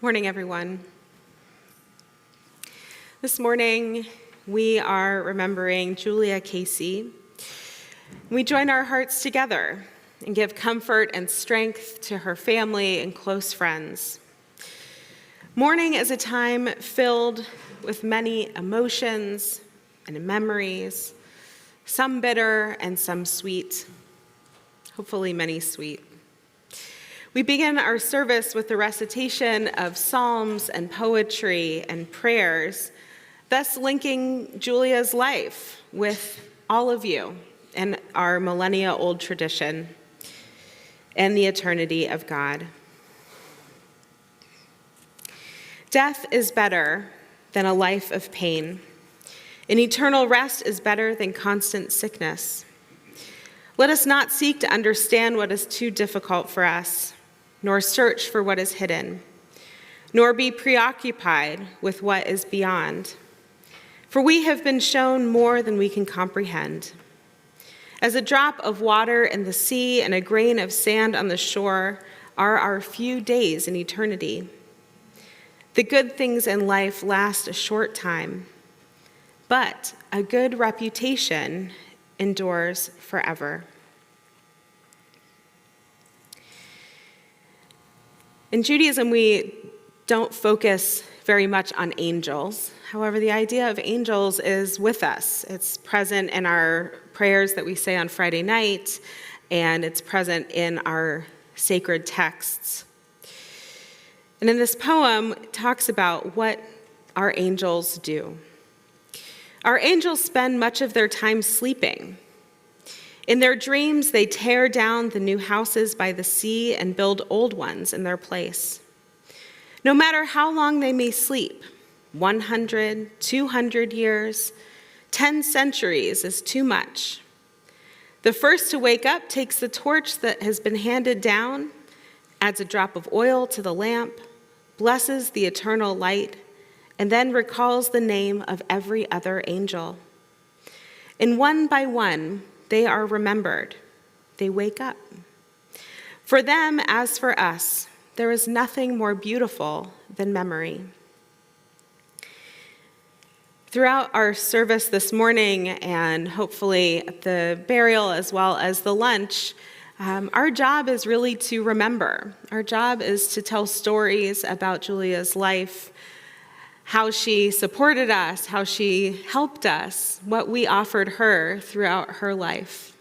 Morning, everyone. This morning, we are remembering Julia Casey. We join our hearts together and give comfort and strength to her family and close friends. Mourning is a time filled with many emotions and memories, some bitter and some sweet, hopefully many sweet. We begin our service with the recitation of psalms and poetry and prayers, thus linking Julia's life with all of you and our millennia-old tradition and the eternity of God. Death is better than a life of pain. An eternal rest is better than constant sickness. Let us not seek to understand what is too difficult for us, nor search for what is hidden, nor be preoccupied with what is beyond. For we have been shown more than we can comprehend. As a drop of water in the sea and a grain of sand on the shore are our few days in eternity. The good things in life last a short time, but a good reputation endures forever. In Judaism, we don't focus very much on angels. However, the idea of angels is with us. It's present in our prayers that we say on Friday night, and it's present in our sacred texts. And in this poem, it talks about what our angels do. Our angels spend much of their time sleeping. In their dreams, they tear down the new houses by the sea and build old ones in their place. No matter how long they may sleep, 100, 200 years, 10 centuries is too much. The first to wake up takes the torch that has been handed down, adds a drop of oil to the lamp, blesses the eternal light, and then recalls the name of every other angel. And one by one, they are remembered. They wake up. For them, as for us, there is nothing more beautiful than memory. Throughout our service this morning, and hopefully at the burial as well as the lunch, our job is really to remember. Our job is to tell stories about Julia's life, how she supported us, how she helped us, what we offered her throughout her life.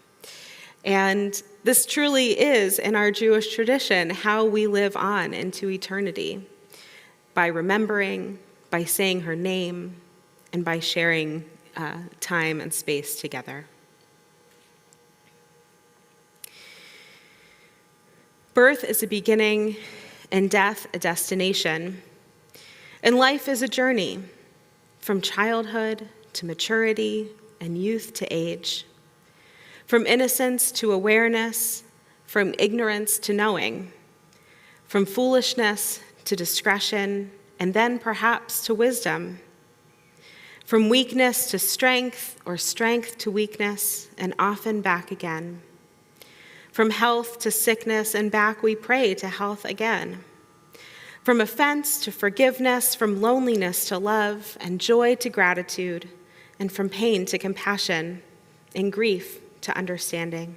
And this truly is, in our Jewish tradition, how we live on into eternity, by remembering, by saying her name, and by sharing time and space together. Birth is a beginning, and death a destination. And life is a journey, from childhood to maturity and youth to age, from innocence to awareness, from ignorance to knowing, from foolishness to discretion, and then perhaps to wisdom, from weakness to strength or strength to weakness, and often back again, from health to sickness, and back we pray to health again. From offense to forgiveness, from loneliness to love, and joy to gratitude, and from pain to compassion, and grief to understanding.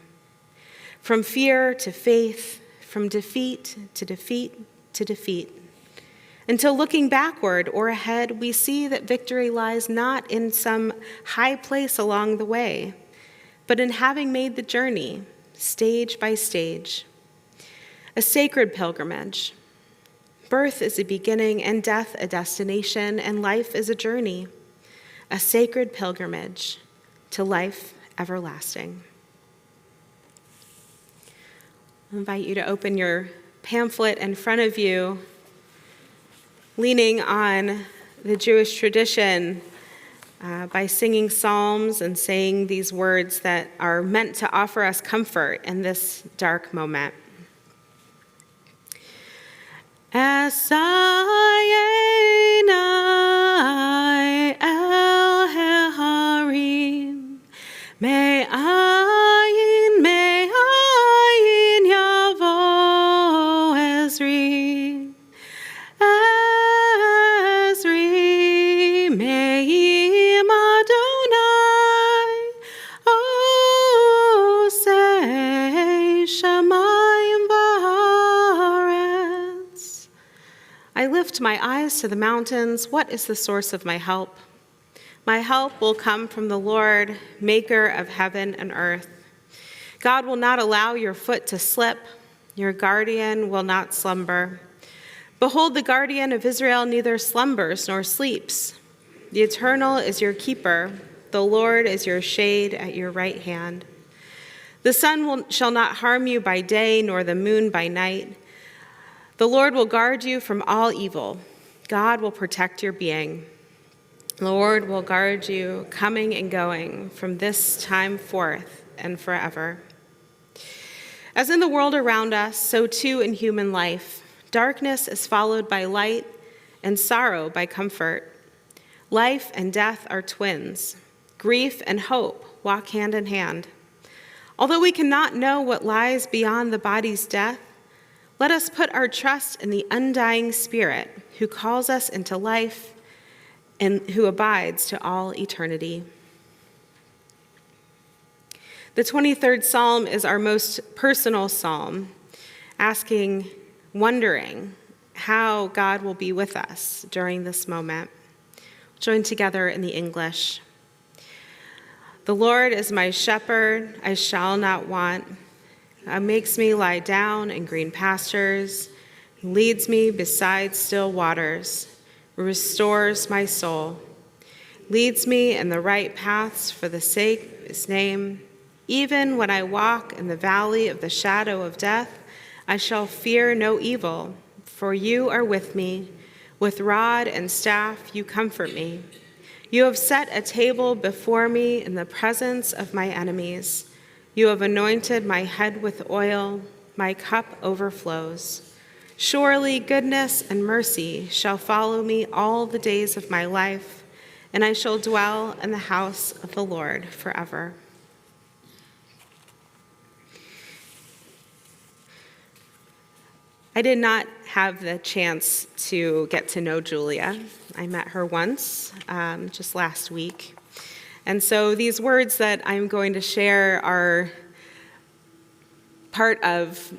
From fear to faith, from defeat to defeat to defeat. Until looking backward or ahead, we see that victory lies not in some high place along the way, but in having made the journey, stage by stage. A sacred pilgrimage. Birth is a beginning and death a destination, and life is a journey, a sacred pilgrimage to life everlasting. I invite you to open your pamphlet in front of you, leaning on the Jewish tradition by singing psalms and saying these words that are meant to offer us comfort in this dark moment. Esayena el Harim, me'ayin yavo Ezri, I lift my eyes to the mountains. What is the source of my help? My help will come from the Lord, maker of heaven and earth. God will not allow your foot to slip. Your guardian will not slumber. Behold, the guardian of Israel neither slumbers nor sleeps. The Eternal is your keeper. The Lord is your shade at your right hand. The sun shall not harm you by day, nor the moon by night. The Lord will guard you from all evil. God will protect your being. The Lord will guard you coming and going from this time forth and forever. As in the world around us, so too in human life, darkness is followed by light and sorrow by comfort. Life and death are twins. Grief and hope walk hand in hand. Although we cannot know what lies beyond the body's death, let us put our trust in the undying Spirit who calls us into life and who abides to all eternity. The 23rd Psalm is our most personal psalm, wondering how God will be with us during this moment. Join together in the English. The Lord is my shepherd, I shall not want. Makes me lie down in green pastures. He leads me beside still waters. Restores my soul. Leads me in the right paths for the sake of his name. Even when I walk in the valley of the shadow of death, I shall fear no evil, for you are with me. With rod and staff you comfort me. You have set a table before me in the presence of my enemies. You have anointed my head with oil, my cup overflows. Surely goodness and mercy shall follow me all the days of my life, and I shall dwell in the house of the Lord forever. I did not have the chance to get to know Julia. I met her once, just last week. And so these words that I'm going to share are part of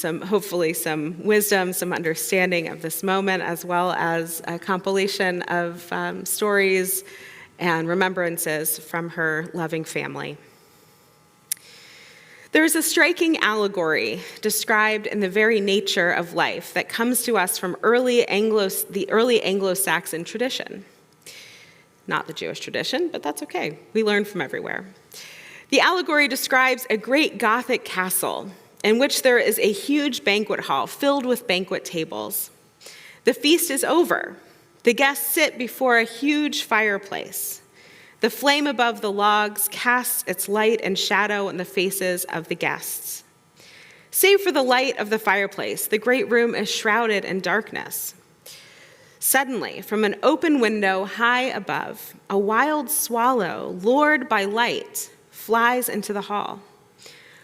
hopefully some wisdom, some understanding of this moment, as well as a compilation of stories and remembrances from her loving family. There is a striking allegory described in the very nature of life that comes to us from the early Anglo-Saxon tradition. Not the Jewish tradition, but that's okay. We learn from everywhere. The allegory describes a great Gothic castle in which there is a huge banquet hall filled with banquet tables. The feast is over. The guests sit before a huge fireplace. The flame above the logs casts its light and shadow on the faces of the guests. Save for the light of the fireplace, the great room is shrouded in darkness. Suddenly, from an open window high above, a wild swallow, lured by light, flies into the hall.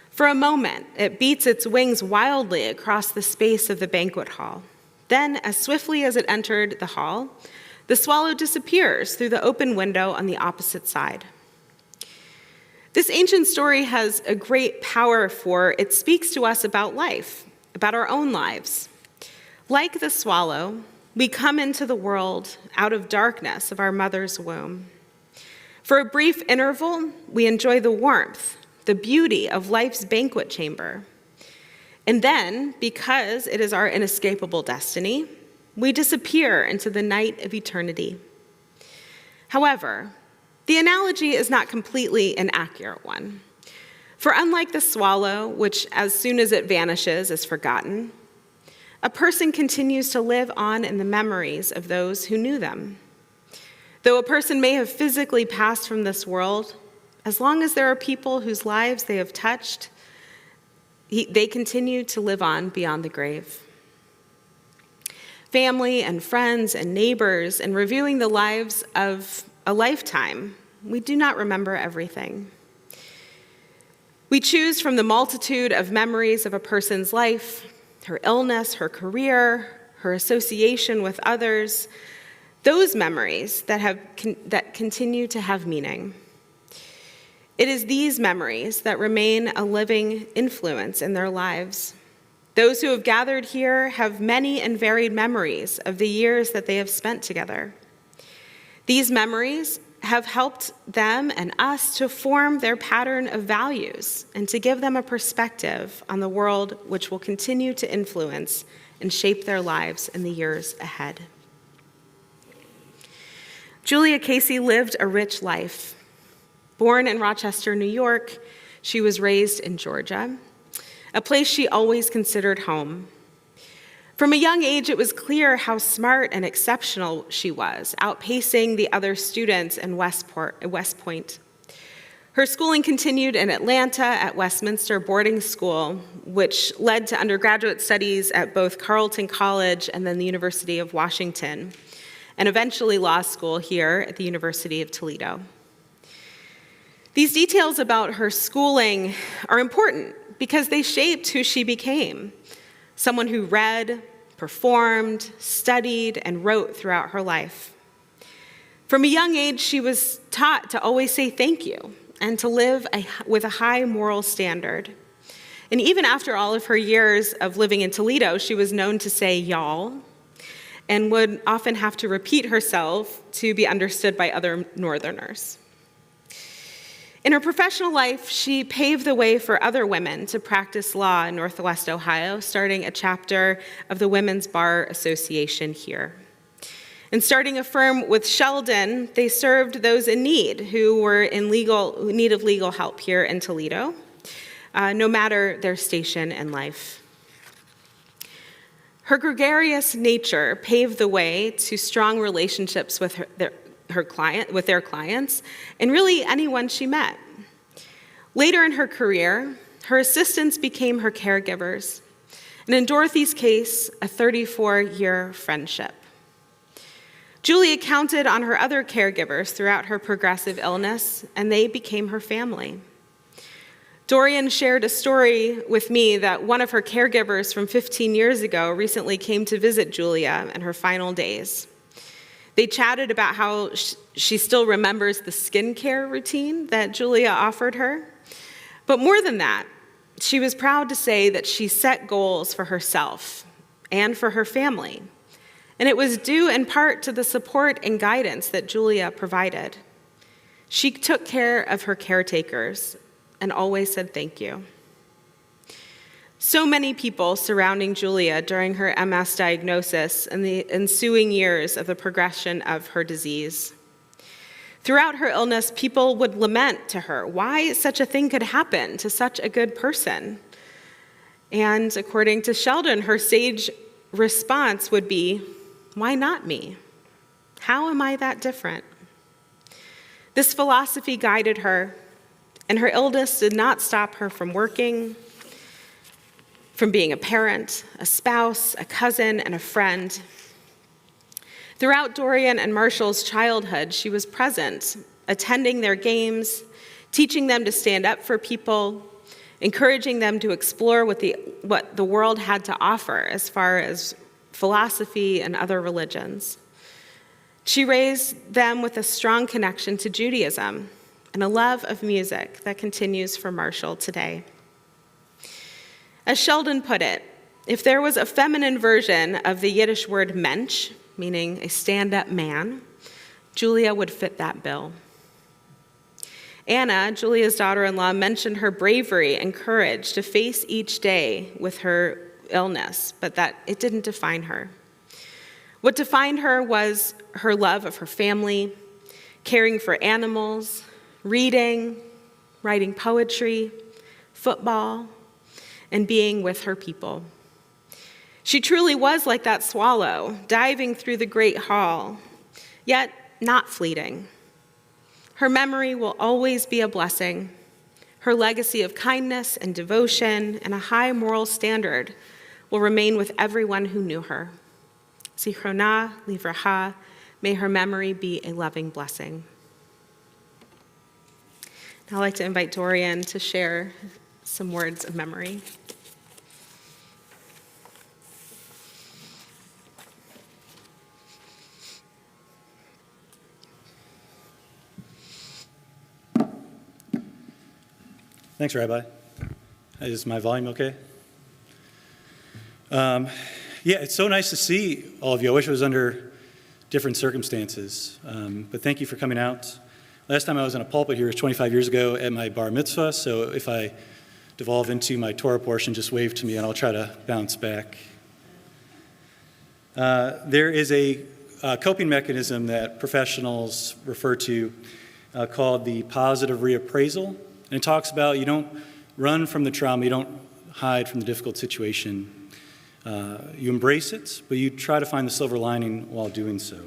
For a moment, it beats its wings wildly across the space of the banquet hall. Then, as swiftly as it entered the hall, the swallow disappears through the open window on the opposite side. This ancient story has a great power, for it speaks to us about life, about our own lives. Like the swallow, we come into the world out of darkness of our mother's womb. For a brief interval, we enjoy the warmth, the beauty of life's banquet chamber. And then, because it is our inescapable destiny, we disappear into the night of eternity. However, the analogy is not completely an accurate one. For unlike the swallow, which as soon as it vanishes is forgotten, a person continues to live on in the memories of those who knew them. Though a person may have physically passed from this world, as long as there are people whose lives they have touched, they continue to live on beyond the grave. Family and friends and neighbors, and reviewing the lives of a lifetime, we do not remember everything. We choose from the multitude of memories of a person's life, her illness, her career, her association with others, those memories that continue to have meaning. It is these memories that remain a living influence in their lives. Those who have gathered here have many and varied memories of the years that they have spent together. These memories have helped them and us to form their pattern of values and to give them a perspective on the world which will continue to influence and shape their lives in the years ahead. Julia Casey lived a rich life. Born in Rochester, New York, she was raised in Georgia, a place she always considered home. From a young age, it was clear how smart and exceptional she was, outpacing the other students in West Point. Her schooling continued in Atlanta at Westminster Boarding School, which led to undergraduate studies at both Carleton College and then the University of Washington, and eventually law school here at the University of Toledo. These details about her schooling are important because they shaped who she became, someone who read, performed, studied, and wrote throughout her life. From a young age, she was taught to always say thank you and to live with a high moral standard. And even after all of her years of living in Toledo, she was known to say y'all and would often have to repeat herself to be understood by other Northerners. In her professional life, she paved the way for other women to practice law in Northwest Ohio, starting a chapter of the Women's Bar Association here. And starting a firm with Sheldon, they served those in need who were in need of legal help here in Toledo, no matter their station in life. Her gregarious nature paved the way to strong relationships with their clients, and really anyone she met. Later in her career, her assistants became her caregivers, and in Dorothy's case, a 34-year friendship. Julia counted on her other caregivers throughout her progressive illness, and they became her family. Dorian shared a story with me that one of her caregivers from 15 years ago recently came to visit Julia in her final days. They chatted about how she still remembers the skincare routine that Julia offered her. But more than that, she was proud to say that she set goals for herself and for her family. And it was due in part to the support and guidance that Julia provided. She took care of her caretakers and always said thank you. So many people surrounding Julia during her MS diagnosis and the ensuing years of the progression of her disease. Throughout her illness, people would lament to her why such a thing could happen to such a good person. And according to Sheldon, her sage response would be, "Why not me? How am I that different?" This philosophy guided her, and her illness did not stop her from working, from being a parent, a spouse, a cousin, and a friend. Throughout Dorian and Marshall's childhood, she was present, attending their games, teaching them to stand up for people, encouraging them to explore what the world had to offer as far as philosophy and other religions. She raised them with a strong connection to Judaism and a love of music that continues for Marshall today. As Sheldon put it, if there was a feminine version of the Yiddish word mensch, meaning a stand-up man, Julia would fit that bill. Anna, Julia's daughter-in-law, mentioned her bravery and courage to face each day with her illness, but that it didn't define her. What defined her was her love of her family, caring for animals, reading, writing poetry, football, and being with her people. She truly was like that swallow, diving through the great hall, yet not fleeting. Her memory will always be a blessing. Her legacy of kindness and devotion and a high moral standard will remain with everyone who knew her. Zichrona livracha, may her memory be a loving blessing. Now I'd like to invite Dorian to share some words of memory. Thanks, Rabbi. Is my volume okay? Yeah, it's so nice to see all of you. I wish it was under different circumstances, but thank you for coming out. Last time I was in a pulpit here was 25 years ago at my bar mitzvah, so if I devolve into my Torah portion, just wave to me and I'll try to bounce back. There is a coping mechanism that professionals refer to called the positive reappraisal, and it talks about you don't run from the trauma, you don't hide from the difficult situation. You embrace it, but you try to find the silver lining while doing so.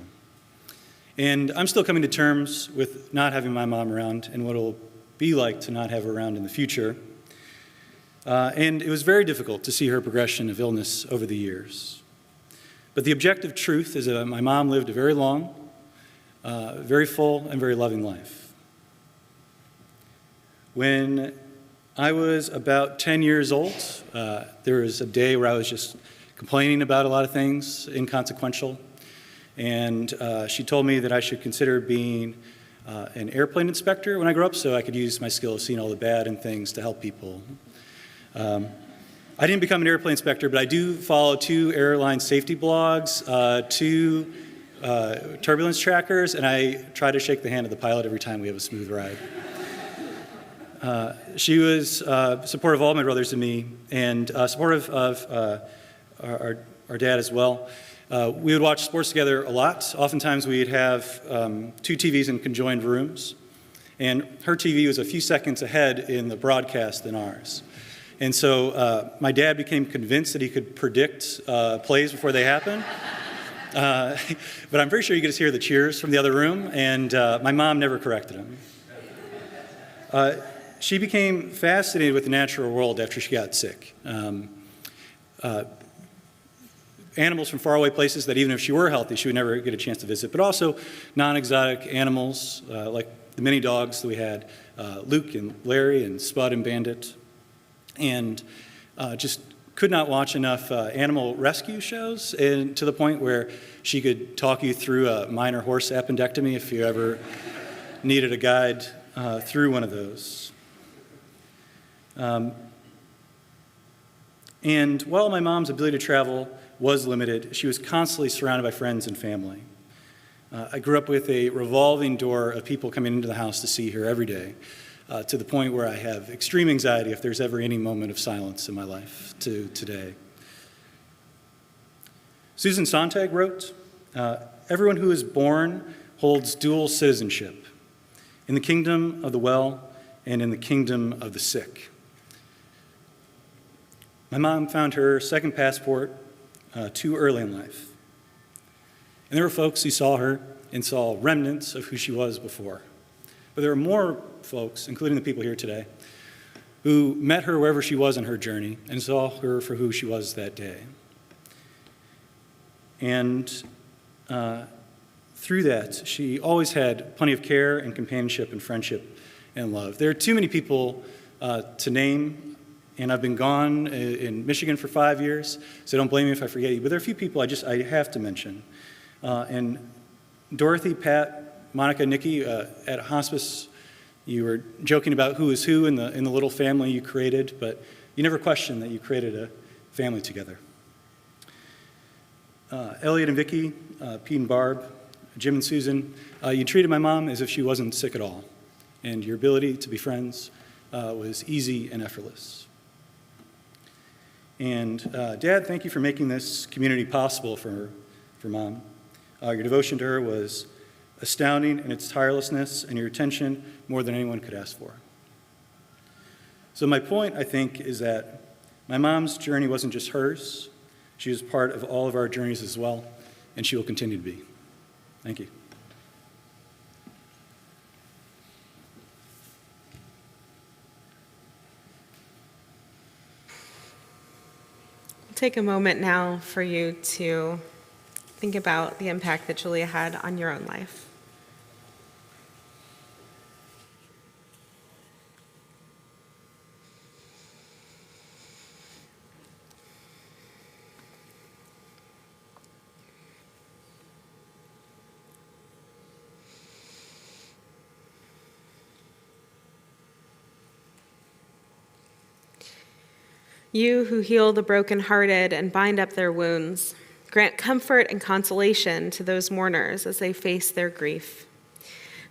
And I'm still coming to terms with not having my mom around and what it'll be like to not have her around in the future. And it was very difficult to see her progression of illness over the years. But the objective truth is that my mom lived a very long, very full, and very loving life. When I was about 10 years old, there was a day where I was just complaining about a lot of things, inconsequential. And she told me that I should consider being an airplane inspector when I grow up so I could use my skill of seeing all the bad in things to help people. I didn't become an airplane inspector, but I do follow 2 airline safety blogs, 2 turbulence trackers, and I try to shake the hand of the pilot every time we have a smooth ride. She was supportive of all my brothers and me, and supportive of our dad as well. We would watch sports together a lot. Oftentimes we'd have 2 TVs in conjoined rooms, and her TV was a few seconds ahead in the broadcast than ours. And so my dad became convinced that he could predict plays before they happened. But I'm pretty sure you could just hear the cheers from the other room, and my mom never corrected him. She became fascinated with the natural world after she got sick. Animals from faraway places that even if she were healthy, she would never get a chance to visit, but also non-exotic animals like the mini dogs that we had, Luke and Larry and Spud and Bandit, and just could not watch enough animal rescue shows, and to the point where she could talk you through a minor horse appendectomy if you ever needed a guide through one of those. And while my mom's ability to travel was limited, she was constantly surrounded by friends and family. I grew up with a revolving door of people coming into the house to see her every day, to the point where I have extreme anxiety if there's ever any moment of silence in my life to today. Susan Sontag wrote, "Everyone who is born holds dual citizenship, in the kingdom of the well and in the kingdom of the sick." My mom found her second passport too early in life. And there were folks who saw her and saw remnants of who she was before. But there were more folks, including the people here today, who met her wherever she was on her journey and saw her for who she was that day. And through that, she always had plenty of care and companionship and friendship and love. There are too many people to name. And I've been gone in Michigan for 5 years, so don't blame me if I forget you. But there are a few people I have to mention. And Dorothy, Pat, Monica, Nikki, at hospice, you were joking about who is who in the little family you created, but you never questioned that you created a family together. Elliot and Vicki, Pete and Barb, Jim and Susan, you treated my mom as if she wasn't sick at all. And your ability to be friends was easy and effortless. And Dad, thank you for making this community possible for Mom. Your devotion to her was astounding in its tirelessness and your attention more than anyone could ask for. So my point, I think, is that my mom's journey wasn't just hers. She was part of all of our journeys as well, and she will continue to be. Thank you. Take a moment now for you to think about the impact that Julia had on your own life. You who heal the brokenhearted and bind up their wounds, grant comfort and consolation to those mourners as they face their grief.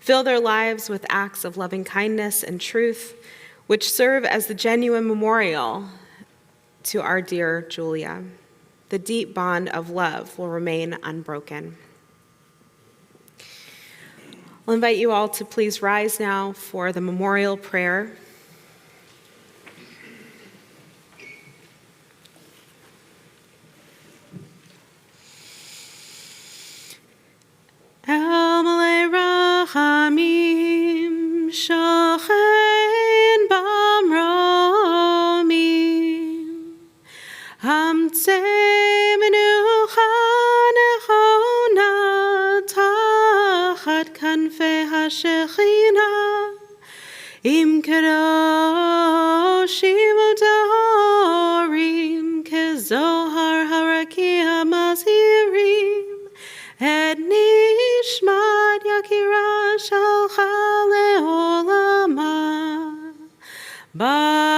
Fill their lives with acts of loving kindness and truth, which serve as the genuine memorial to our dear Julia. The deep bond of love will remain unbroken. I'll invite you all to please rise now for the memorial prayer. El Malay Rahamim Shochen Bamromim Hamtze Menucha Nechona Tachat Kanfei HaShechina Im Kadoshim U'Tahorim Kezohar Harakia Mazirim Et Nishmat Yakira Shalcha Leolama Barachamim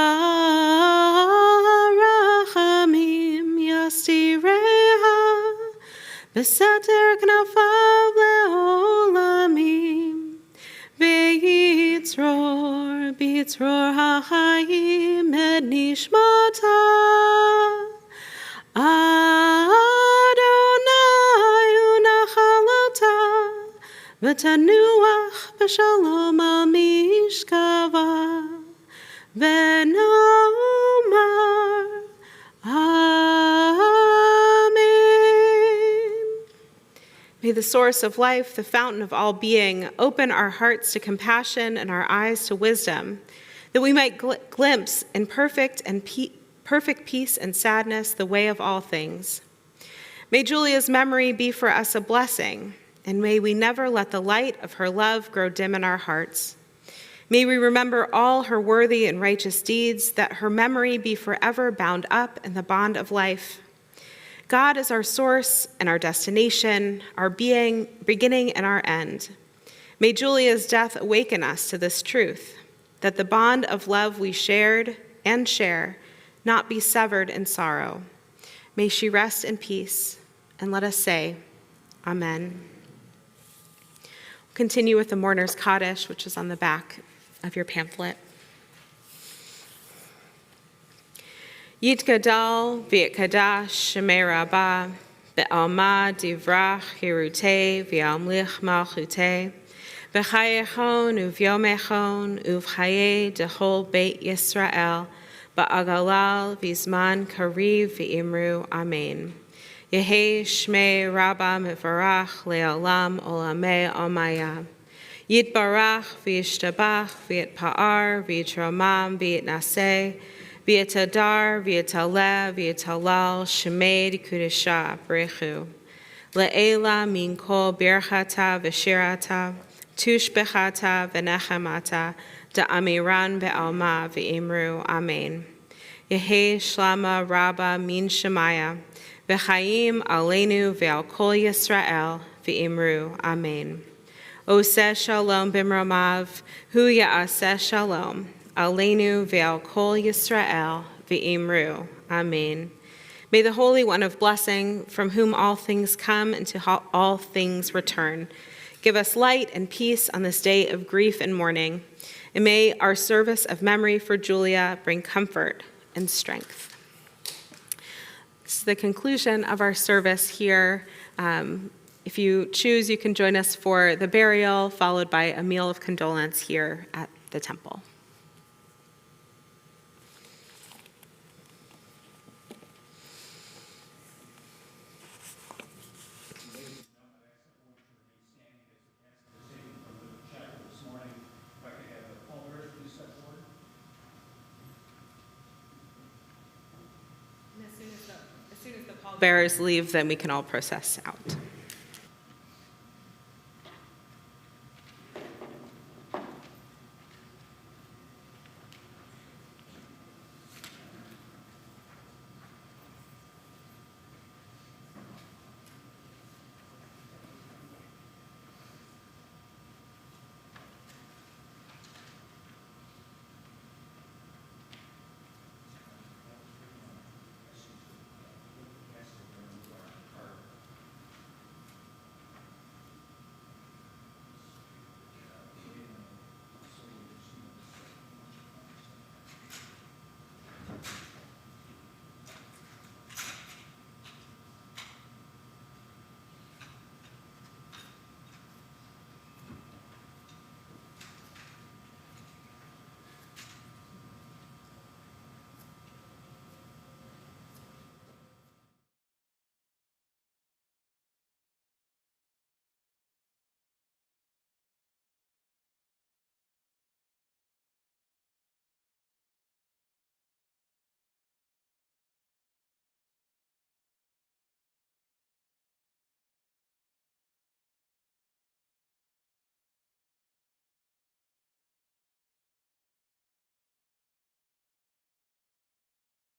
Yastireha Besater Knafav Leolamim Beitzror HaChaim Et Nishmata Adonai Unachalata V'tanuach b'shalom al mishkava V'nomar Amen. May the source of life, the fountain of all being, open our hearts to compassion and our eyes to wisdom, that we might glimpse in perfect peace and sadness the way of all things. May Julia's memory be for us a blessing, and may we never let the light of her love grow dim in our hearts. May we remember all her worthy and righteous deeds, that her memory be forever bound up in the bond of life. God is our source and our destination, our beginning and our end. May Julia's death awaken us to this truth, that the bond of love we shared and share not be severed in sorrow. May she rest in peace, and let us say, Amen. We'll continue with the Mourner's Kaddish, which is on the back of your pamphlet. Yitgadal v'yitkadash shemei rabbah be'alma divrach hirutei v'yamlich malchutei v'chayechon uv'yomechon uv'chayei dechol beit Yisrael ba'agalal v'zman kariv v'imru Amen. Yehei shmei rabbah mevarach le'olam olamei omaya. Yitbarach v'yishtabach v'yitpa'ar v'yitromam v'yitnaseh v'yitadar v'yitaleh v'yitalal shemed kudesha brechu. Le'ela min kol birchata v'shirata tushbechata v'nechemata da'amiran be'alma v'imru Amen. Yehei shlama rabba min shemaya v'chaim aleinu ve'al kol Yisrael v'imru Amen. Oseh shalom b'mromav hu ya'aseh shalom aleinu ve'al kol Yisrael v'imru Amen. May the Holy One of blessing, from whom all things come and to all things return, give us light and peace on this day of grief and mourning, and may our service of memory for Julia bring comfort and strength. This is the conclusion of our service here. If you choose, you can join us for the burial, followed by a meal of condolence here at the temple. As soon as the pallbearers leave, then we can all process out.